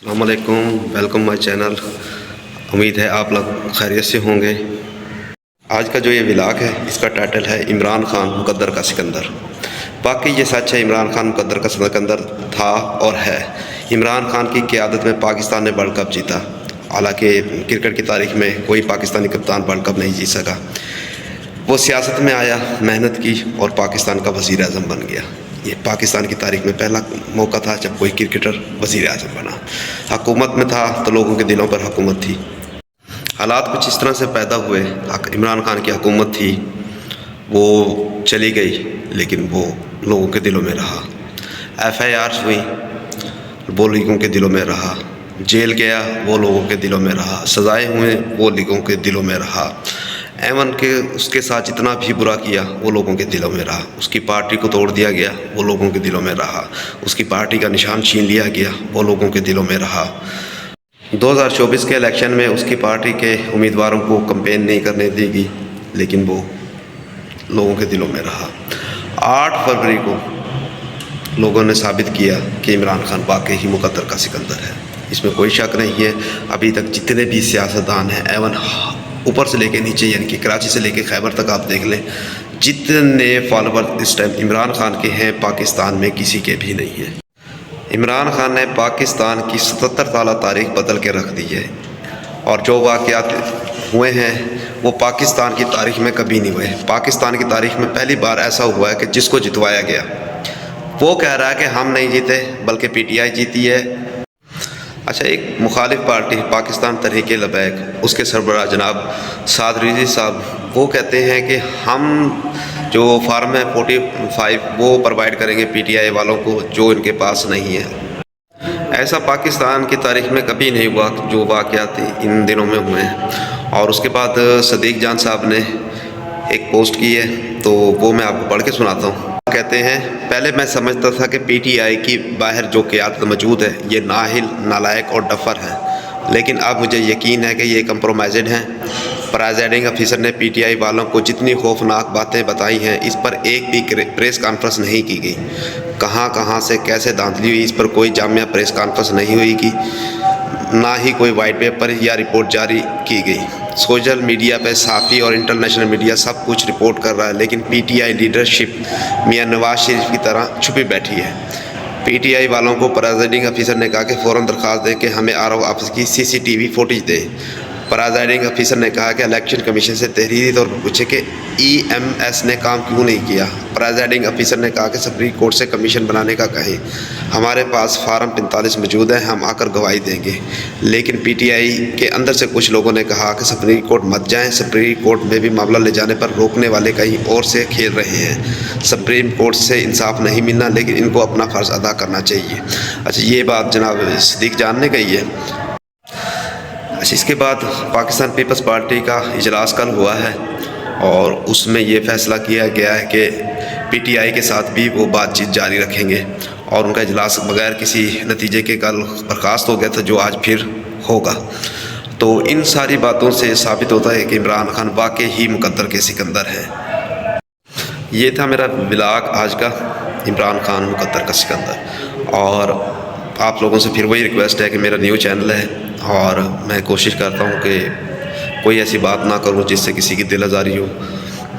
अस्सलामुअलैकुम, welcome my channel. उम्मीद है आप लोग खैरियत से होंगे। आज का जो ये व्लॉग है इसका टाइटल है इमरान खान मुकद्दर का सिकंदर। बाकी ये सच है, इमरान खान मुकद्दर का सिकंदर था और है। इमरान खान की क़यादत में पाकिस्तान ने वर्ल्ड कप जीता। हालांकि क्रिकेट की तारीख़ में कोई पाकिस्तानी कप्तान वर्ल्ड कप नहीं जीत सका। वो सियासत में आया, मेहनत की और पाकिस्तान का वज़ीर आज़म बन गया। ये पाकिस्तान की तारीख़ में पहला मौका था जब कोई क्रिकेटर वज़ीर आज़म बना। हुकूमत में था तो लोगों के दिलों पर हुकूमत थी। हालात कुछ इस तरह से पैदा हुए, इमरान खान की हुकूमत थी वो चली गई लेकिन वो लोगों के दिलों में रहा। FIR हुई, वो लोगों के दिलों में रहा। जेल गया, वो लोगों के दिलों में रहा। सज़ाएँ हुए, वो लोगों के दिलों में रहा। एवन के उसके साथ जितना भी बुरा किया वो लोगों के दिलों में रहा। उसकी पार्टी को तोड़ दिया गया, वो लोगों के दिलों में रहा। उसकी पार्टी का निशान छीन लिया गया, वो लोगों के दिलों में रहा। 2024 के इलेक्शन में उसकी पार्टी के उम्मीदवारों को कैंपेन नहीं करने दी गई लेकिन वो लोगों के दिलों में रहा। 8 फरवरी को लोगों ने साबित किया कि इमरान खान वाकई ही मुकद्दर का सिकंदर है। इसमें कोई शक नहीं है। अभी तक जितने भी सियासतदान हैं, एवन ऊपर से लेके नीचे यानी कि कराची से लेके खैबर तक आप देख लें, जितने फॉलोवर इस टाइम इमरान खान के हैं पाकिस्तान में किसी के भी नहीं है। इमरान खान ने पाकिस्तान की 77 साल तारीख बदल के रख दी है और जो वाक़यात हुए हैं वो पाकिस्तान की तारीख़ में कभी नहीं हुए। पाकिस्तान की तारीख़ में पहली बार ऐसा हुआ है कि जिसको जितवाया गया वो कह रहा है कि हम नहीं जीते बल्कि PTI जीती है। अच्छा, एक मुखालिफ पार्टी पाकिस्तान तहरीक-ए-लबैक, उसके सरबराह जनाब साद रिज़वी साहब वो कहते हैं कि हम जो फार्म है 45 वो प्रोवाइड करेंगे PTI वालों को जो इनके पास नहीं है। ऐसा पाकिस्तान की तारीख़ में कभी नहीं हुआ जो वाक़यात इन दिनों में हुए हैं। और उसके बाद सदीक जान साहब ने एक पोस्ट की है तो वो मैं आपको पढ़ के सुनाता हूँ। कहते हैं, पहले मैं समझता था कि PTI की बाहर जो क़यादत मौजूद है ये नाहिल, नालायक और डफर है, लेकिन अब मुझे यकीन है कि ये कंप्रोमाइज़ड हैं। प्रेज़ाइडिंग अफसर ने PTI वालों को जितनी खौफनाक बातें बताई हैं इस पर एक भी प्रेस कॉन्फ्रेंस नहीं की गई। कहाँ से कैसे धांधली हुई इस पर कोई जामिया प्रेस कॉन्फ्रेंस नहीं हुई कि ना ही कोई वाइट पेपर या रिपोर्ट जारी की गई। सोशल मीडिया पे साफ़ी और इंटरनेशनल मीडिया सब कुछ रिपोर्ट कर रहा है लेकिन PTI लीडरशिप मियां नवाज शरीफ की तरह छुपी बैठी है। PTI वालों को प्रेज़ाइडिंग अफसर ने कहा कि फ़ौरन दरख्वास्त दें कि हमें RO ऑफिस की CCTV फुटेज दें। प्रेज़ाइडिंग अफसर ने कहा कि इलेक्शन कमीशन से तहरीरी तौर पर पूछे कि EMS ने काम क्यों नहीं किया। प्रेज़ाइडिंग अफसर ने कहा कि सुप्रीम कोर्ट से कमीशन बनाने का कहें। हमारे पास फार्म 45 मौजूद है, हम आकर गवाही देंगे। लेकिन PTI के अंदर से कुछ लोगों ने कहा कि सुप्रीम कोर्ट मत जाएं, सुप्रीम कोर्ट में भी मामला ले जाने पर रोकने वाले कहीं और से खेल रहे हैं। सुप्रीम कोर्ट से इंसाफ नहीं मिलना लेकिन इनको अपना फ़र्ज़ अदा करना चाहिए। अच्छा, ये बात जनाब सदीक जान ने कही है। इसके बाद पाकिस्तान पीपल्स पार्टी का इजलास कल हुआ है और उसमें ये फ़ैसला किया गया है कि PTI के साथ भी वो बातचीत जारी रखेंगे और उनका इजलास बगैर किसी नतीजे के कल बर्खास्त हो गया था जो आज फिर होगा। तो इन सारी बातों से साबित होता है कि इमरान खान वाकई ही मुकद्दर के सिकंदर है। ये था मेरा व्लॉग आज का, इमरान खान मुकद्दर का सिकंदर। और आप लोगों से फिर वही रिक्वेस्ट है कि मेरा न्यू चैनल है और मैं कोशिश करता हूँ कि कोई ऐसी बात ना करूँ जिससे किसी की दिल आज़ारी हो।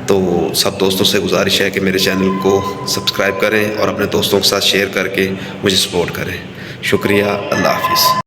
तो सब दोस्तों से गुजारिश है कि मेरे चैनल को सब्सक्राइब करें और अपने दोस्तों के साथ शेयर करके मुझे सपोर्ट करें। शुक्रिया, अल्लाह हाफ़िज़।